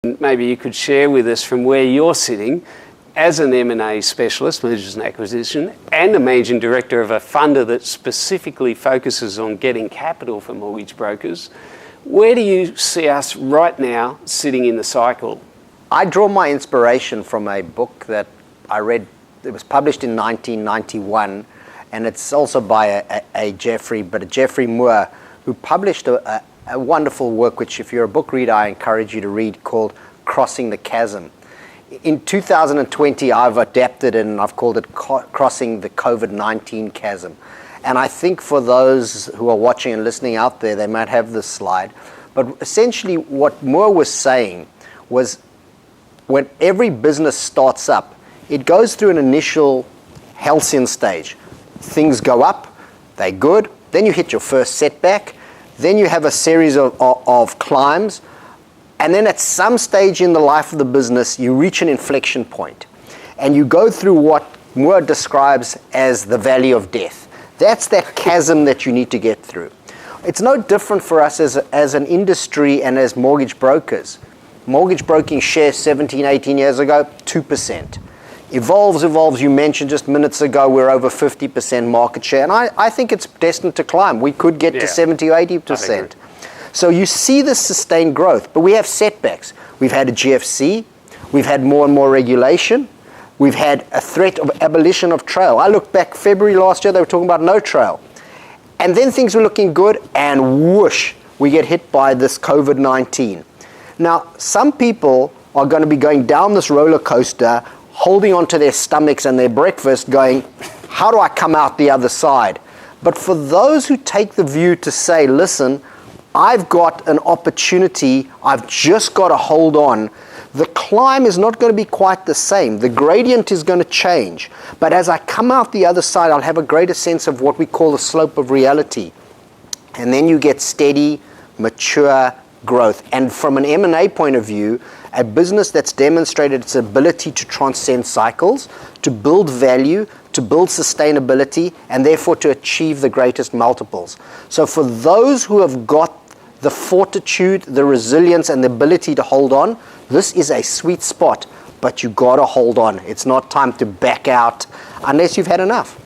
Maybe you could share with us from where you're sitting as an M&A specialist, mergers and acquisition, and a managing director of a funder that specifically focuses on getting capital for mortgage brokers. Where do you see us right now sitting in the cycle? I draw my inspiration from a book that I read. It was published in 1991, and it's also by a Jeffrey Moore, who published a wonderful work, which if you're a book reader, I encourage you to read, called Crossing the Chasm. In 2020, I've adapted it and I've called it Crossing the COVID-19 Chasm. And I think for those who are watching and listening out there, they might have this slide. But essentially what Moore was saying was, when every business starts up, it goes through an initial halcyon stage. Things go up, they're good, then you hit your first setback, then you have a series of climbs, and then at some stage in the life of the business, you reach an inflection point, and you go through what Moore describes as the valley of death. That's that chasm that you need to get through. It's no different for us as an industry and as mortgage brokers. Mortgage broking shares 17, 18 years ago, 2%. Evolves, you mentioned just minutes ago, we're over 50% market share, and I think it's destined to climb. We could get to 70 or 80%. So you see this sustained growth, but we have setbacks. We've had a GFC, we've had more and more regulation, we've had a threat of abolition of trail. I look back February last year, they were talking about no trail. And then things were looking good, and whoosh, we get hit by this COVID-19. Now, some people are going to be going down this roller coaster, holding onto their stomachs and their breakfast, going, how do I come out the other side? But for those who take the view to say, listen, I've got an opportunity, I've just got to hold on, the climb is not going to be quite the same. The gradient is going to change. But as I come out the other side, I'll have a greater sense of what we call the slope of reality. And then you get steady, mature growth. And from an M&A point of view, a business that's demonstrated its ability to transcend cycles, to build value, to build sustainability, and therefore to achieve the greatest multiples. So for those who have got the fortitude, the resilience, and the ability to hold on, this is a sweet spot, but you got to hold on. It's not time to back out unless you've had enough.